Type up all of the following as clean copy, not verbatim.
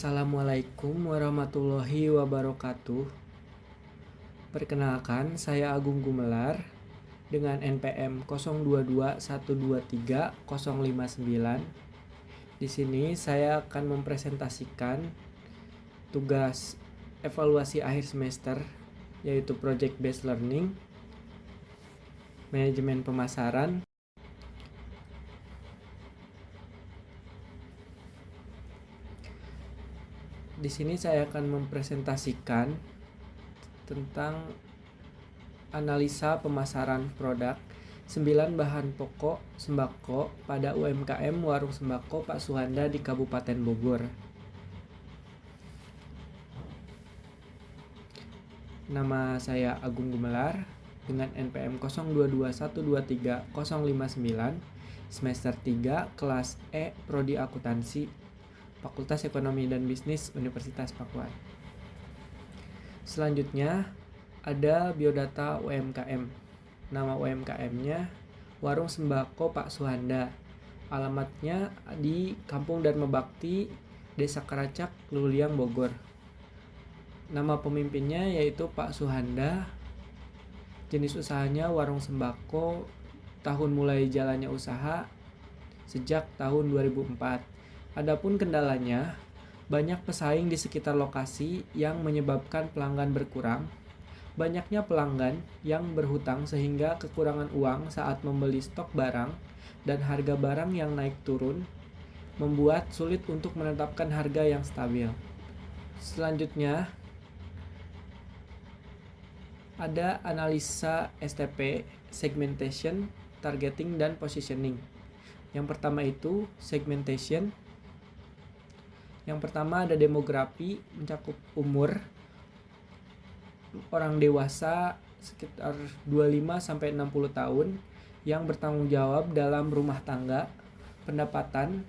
Assalamualaikum warahmatullahi wabarakatuh. Perkenalkan, saya Agung Gumelar dengan NPM 0221230059. Di sini saya akan mempresentasikan tugas evaluasi akhir semester, yaitu Project Based Learning, Manajemen Pemasaran, Di sini saya akan mempresentasikan tentang analisa pemasaran produk 9 bahan pokok sembako pada UMKM Warung Sembako Pak Suhanda di Kabupaten Bogor. Nama saya Agung Gumelar dengan NPM 0221230059, semester 3, kelas E, Prodi Akuntansi, Fakultas Ekonomi dan Bisnis Universitas Papua. Selanjutnya ada biodata UMKM. Nama UMKM-nya Warung Sembako Pak Suhanda. Alamatnya di Kampung Dharma Bakti, Desa Karacak, Luliang, Bogor. Nama pemimpinnya yaitu Pak Suhanda. Jenis usahanya warung sembako. Tahun mulai jalannya usaha sejak tahun 2004. Adapun kendalanya, banyak pesaing di sekitar lokasi yang menyebabkan pelanggan berkurang. Banyaknya pelanggan yang berhutang sehingga kekurangan uang saat membeli stok barang dan harga barang yang naik turun membuat sulit untuk menetapkan harga yang stabil. Selanjutnya ada analisa STP, segmentation, targeting, dan positioning. Yang pertama itu segmentation. Yang pertama ada demografi, mencakup umur orang dewasa sekitar 25-60 tahun yang bertanggung jawab dalam rumah tangga. Pendapatan,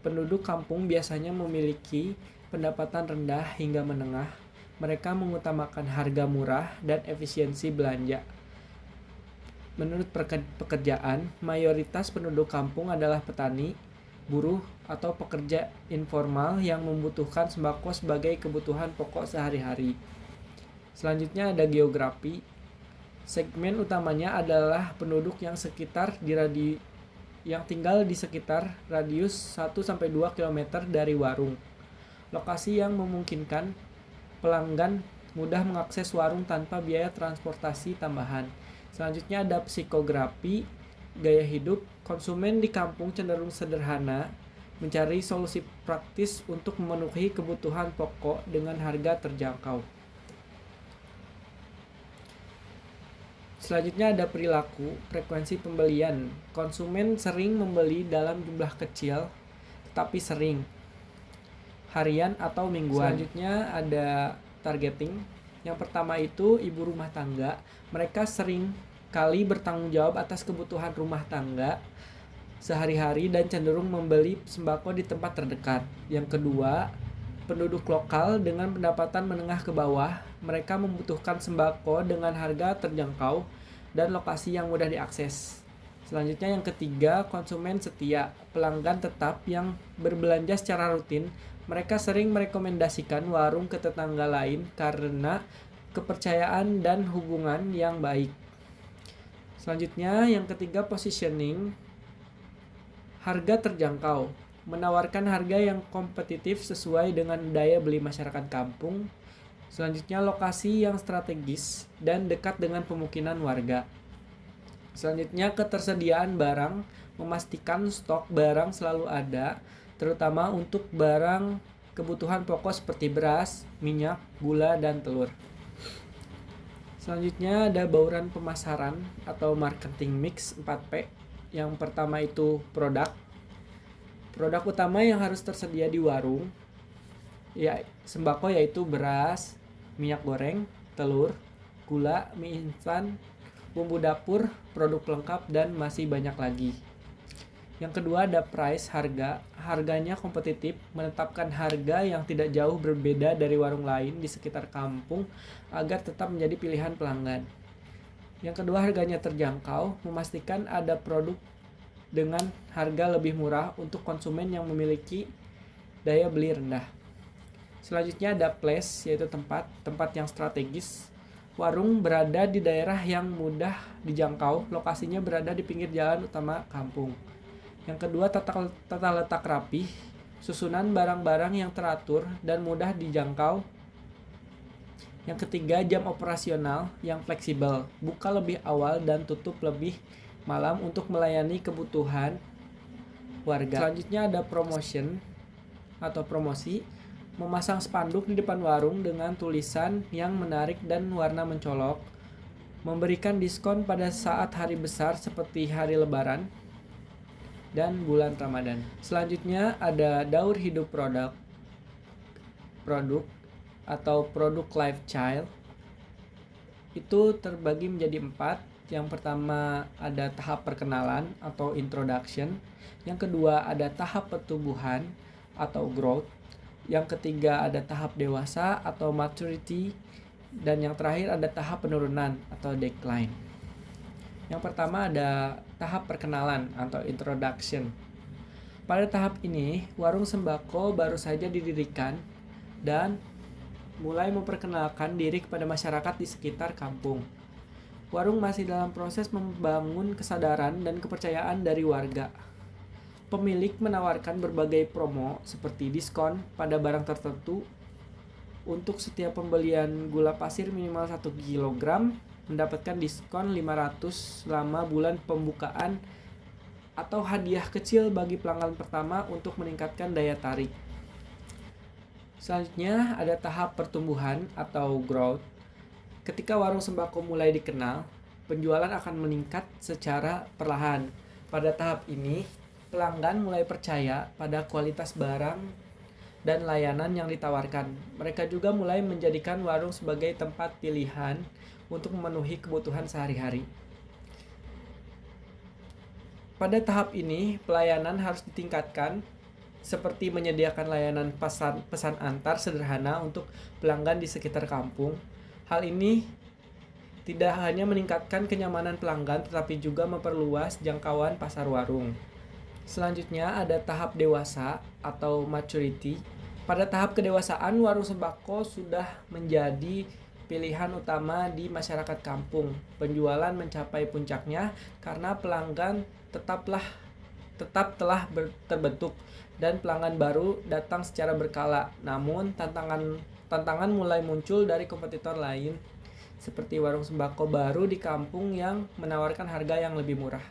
penduduk kampung biasanya memiliki pendapatan rendah hingga menengah. Mereka mengutamakan harga murah dan efisiensi belanja. Menurut pekerjaan, mayoritas penduduk kampung adalah petani, buruh, atau pekerja informal yang membutuhkan sembako sebagai kebutuhan pokok sehari-hari. Selanjutnya ada geografi. Segmen utamanya adalah penduduk yang tinggal di sekitar radius 1-2 km dari warung. Lokasi yang memungkinkan pelanggan mudah mengakses warung tanpa biaya transportasi tambahan. Selanjutnya ada psikografi, gaya hidup. Konsumen di kampung cenderung sederhana, mencari solusi praktis untuk memenuhi kebutuhan pokok dengan harga terjangkau. Selanjutnya ada perilaku, frekuensi pembelian. Konsumen sering membeli dalam jumlah kecil, tetapi sering, harian atau mingguan. Selanjutnya ada targeting. Yang pertama itu ibu rumah tangga. Mereka sering kali bertanggung jawab atas kebutuhan rumah tangga sehari-hari dan cenderung membeli sembako di tempat terdekat. Yang kedua, penduduk lokal dengan pendapatan menengah ke bawah. Mereka membutuhkan sembako dengan harga terjangkau dan lokasi yang mudah diakses. Selanjutnya yang ketiga, konsumen setia, pelanggan tetap yang berbelanja secara rutin. Mereka sering merekomendasikan warung ke tetangga lain karena kepercayaan dan hubungan yang baik. Selanjutnya yang ketiga, positioning, harga terjangkau, menawarkan harga yang kompetitif sesuai dengan daya beli masyarakat kampung. Selanjutnya lokasi yang strategis dan dekat dengan pemukiman warga. Selanjutnya ketersediaan barang, memastikan stok barang selalu ada, terutama untuk barang kebutuhan pokok seperti beras, minyak, gula, dan telur. Selanjutnya ada bauran pemasaran atau marketing mix 4P. Yang pertama itu produk. Produk utama yang harus tersedia di warung sembako yaitu beras, minyak goreng, telur, gula, mie instan, bumbu dapur, produk pelengkap, dan masih banyak lagi. Yang kedua ada price, harga. Harganya kompetitif, menetapkan harga yang tidak jauh berbeda dari warung lain di sekitar kampung agar tetap menjadi pilihan pelanggan. Yang kedua, harganya terjangkau, memastikan ada produk dengan harga lebih murah untuk konsumen yang memiliki daya beli rendah. Selanjutnya ada place, yaitu tempat yang strategis. Warung berada di daerah yang mudah dijangkau, lokasinya berada di pinggir jalan utama kampung. Yang kedua, tata letak rapih, susunan barang-barang yang teratur dan mudah dijangkau. Yang ketiga, jam operasional yang fleksibel, buka lebih awal dan tutup lebih malam untuk melayani kebutuhan warga. Selanjutnya ada promotion atau promosi, memasang spanduk di depan warung dengan tulisan yang menarik dan warna mencolok, memberikan diskon pada saat hari besar seperti hari Lebaran dan bulan Ramadan. Selanjutnya ada daur hidup produk atau produk lifestyle. Itu terbagi menjadi 4. Yang pertama ada tahap perkenalan atau introduction. Yang kedua ada tahap pertumbuhan atau growth. Yang ketiga ada tahap dewasa atau maturity. Dan yang terakhir ada tahap penurunan atau decline. Yang pertama ada tahap perkenalan atau introduction. Pada tahap ini, warung sembako baru saja didirikan dan mulai memperkenalkan diri kepada masyarakat di sekitar kampung. Warung masih dalam proses membangun kesadaran dan kepercayaan dari warga. Pemilik menawarkan berbagai promo seperti diskon pada barang tertentu. Untuk setiap pembelian gula pasir minimal 1 kg mendapatkan diskon 500 selama bulan pembukaan atau hadiah kecil bagi pelanggan pertama untuk meningkatkan daya tarik. Selanjutnya ada tahap pertumbuhan atau growth. Ketika warung sembako mulai dikenal, penjualan akan meningkat secara perlahan. Pada tahap ini, pelanggan mulai percaya pada kualitas barang dan layanan yang ditawarkan. Mereka juga mulai menjadikan warung sebagai tempat pilihan untuk memenuhi kebutuhan sehari-hari. Pada tahap ini, pelayanan harus ditingkatkan, seperti menyediakan layanan pesan antar sederhana untuk pelanggan di sekitar kampung. Hal ini tidak hanya meningkatkan kenyamanan pelanggan, tetapi juga memperluas jangkauan pasar warung. Selanjutnya ada tahap dewasa atau maturity. Pada tahap kedewasaan, warung sembako sudah menjadi pilihan utama di masyarakat kampung. Penjualan mencapai puncaknya karena pelanggan tetap telah terbentuk dan pelanggan baru datang secara berkala. Namun tantangan mulai muncul dari kompetitor lain seperti warung sembako baru di kampung yang menawarkan harga yang lebih murah.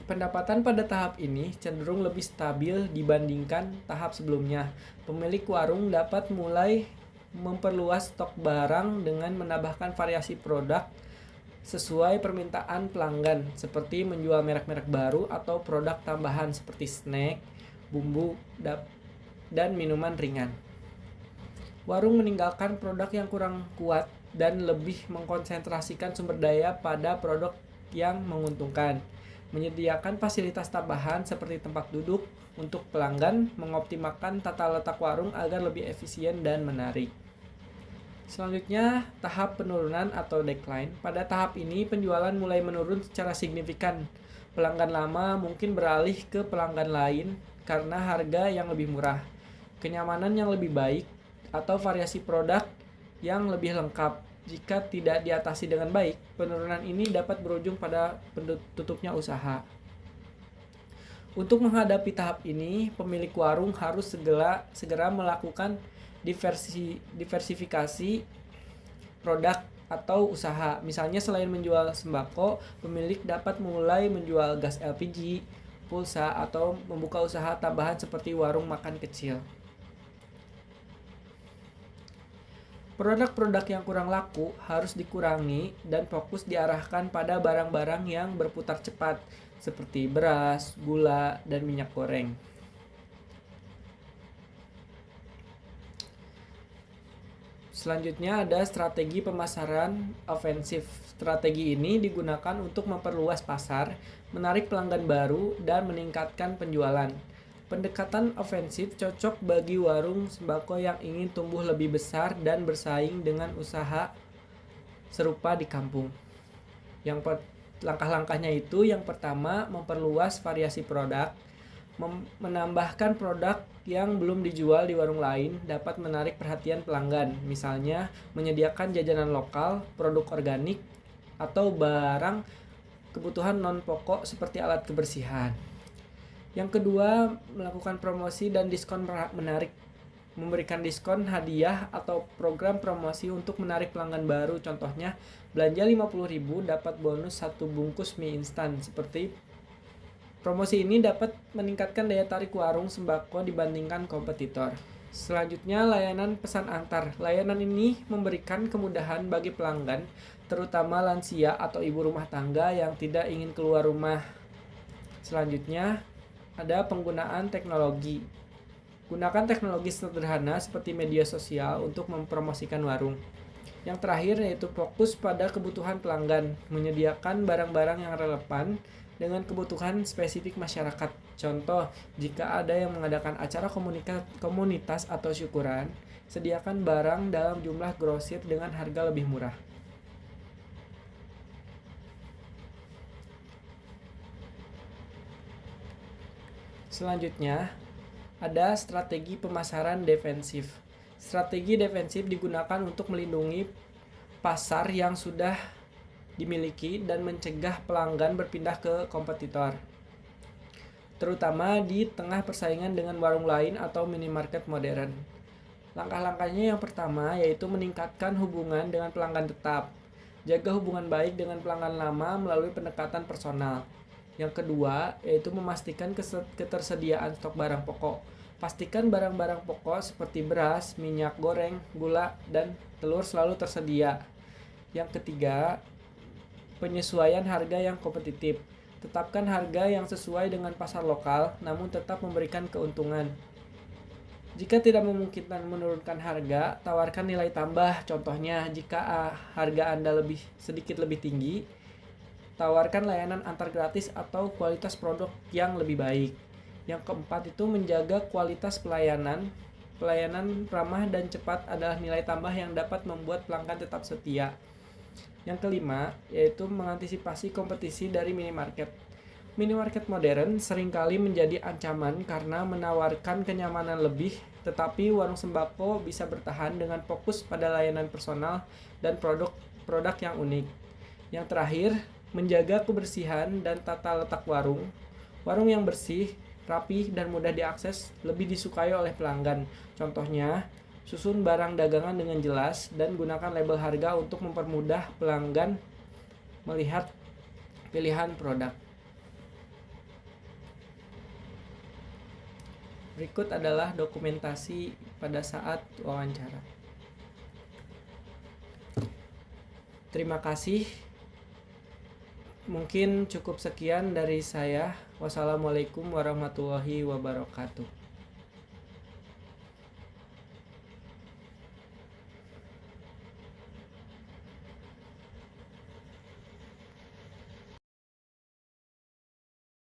Pendapatan pada tahap ini cenderung lebih stabil dibandingkan tahap sebelumnya. Pemilik warung dapat mulai memperluas stok barang dengan menambahkan variasi produk sesuai permintaan pelanggan, seperti menjual merek-merek baru atau produk tambahan seperti snack, bumbu, dan minuman ringan. Warung meninggalkan produk yang kurang kuat dan lebih mengkonsentrasikan sumber daya pada produk yang menguntungkan. Menyediakan fasilitas tambahan seperti tempat duduk untuk pelanggan, mengoptimalkan tata letak warung agar lebih efisien dan menarik. Selanjutnya, tahap penurunan atau decline. Pada tahap ini, penjualan mulai menurun secara signifikan. Pelanggan lama mungkin beralih ke pelanggan lain karena harga yang lebih murah, kenyamanan yang lebih baik, atau variasi produk yang lebih lengkap. Jika tidak diatasi dengan baik, penurunan ini dapat berujung pada tutupnya usaha. Untuk menghadapi tahap ini, pemilik warung harus segera melakukan diversifikasi produk atau usaha. Misalnya selain menjual sembako, pemilik dapat mulai menjual gas LPG, pulsa, atau membuka usaha tambahan seperti warung makan kecil. Produk-produk yang kurang laku harus dikurangi dan fokus diarahkan pada barang-barang yang berputar cepat seperti beras, gula, dan minyak goreng. Selanjutnya ada strategi pemasaran ofensif. Strategi ini digunakan untuk memperluas pasar, menarik pelanggan baru, dan meningkatkan penjualan. Pendekatan ofensif cocok bagi warung sembako yang ingin tumbuh lebih besar dan bersaing dengan usaha serupa di kampung. Langkah-langkahnya itu, yang pertama, memperluas variasi produk. Menambahkan produk yang belum dijual di warung lain dapat menarik perhatian pelanggan, misalnya menyediakan jajanan lokal, produk organik, atau barang kebutuhan non-pokok seperti alat kebersihan. Yang kedua, melakukan promosi dan diskon menarik. Memberikan diskon hadiah atau program promosi untuk menarik pelanggan baru. Contohnya, belanja 50.000 dapat bonus 1 bungkus mie instan. Seperti promosi ini dapat meningkatkan daya tarik warung sembako dibandingkan kompetitor. Selanjutnya, layanan pesan antar. Layanan ini memberikan kemudahan bagi pelanggan, terutama lansia atau ibu rumah tangga yang tidak ingin keluar rumah. Selanjutnya, ada penggunaan teknologi. Gunakan teknologi sederhana seperti media sosial untuk mempromosikan warung. Yang terakhir yaitu fokus pada kebutuhan pelanggan, menyediakan barang-barang yang relevan dengan kebutuhan spesifik masyarakat. Contoh, jika ada yang mengadakan acara komunitas atau syukuran, sediakan barang dalam jumlah grosir dengan harga lebih murah. Selanjutnya, ada strategi pemasaran defensif. Strategi defensif digunakan untuk melindungi pasar yang sudah dimiliki dan mencegah pelanggan berpindah ke kompetitor, terutama di tengah persaingan dengan warung lain atau minimarket modern. Langkah-langkahnya yang pertama yaitu meningkatkan hubungan dengan pelanggan tetap. Jaga hubungan baik dengan pelanggan lama melalui pendekatan personal. Yang kedua yaitu memastikan ketersediaan stok barang pokok. Pastikan barang-barang pokok seperti beras, minyak goreng, gula, dan telur selalu tersedia. Yang ketiga, penyesuaian harga yang kompetitif. Tetapkan harga yang sesuai dengan pasar lokal, namun tetap memberikan keuntungan. Jika tidak memungkinkan menurunkan harga, tawarkan nilai tambah. Contohnya, jika harga Anda sedikit lebih tinggi, tawarkan layanan antar gratis atau kualitas produk yang lebih baik. Yang keempat itu menjaga kualitas pelayanan. Pelayanan ramah dan cepat adalah nilai tambah yang dapat membuat pelanggan tetap setia. Yang kelima, yaitu mengantisipasi kompetisi dari minimarket. Minimarket modern seringkali menjadi ancaman karena menawarkan kenyamanan lebih, tetapi warung sembako bisa bertahan dengan fokus pada layanan personal dan produk yang unik. Yang terakhir, menjaga kebersihan dan tata letak warung. Warung yang bersih, rapi, dan mudah diakses lebih disukai oleh pelanggan. Contohnya, susun barang dagangan dengan jelas dan gunakan label harga untuk mempermudah pelanggan melihat pilihan produk. Berikut adalah dokumentasi pada saat wawancara. Terima kasih. Mungkin cukup sekian dari saya. Wassalamualaikum warahmatullahi wabarakatuh.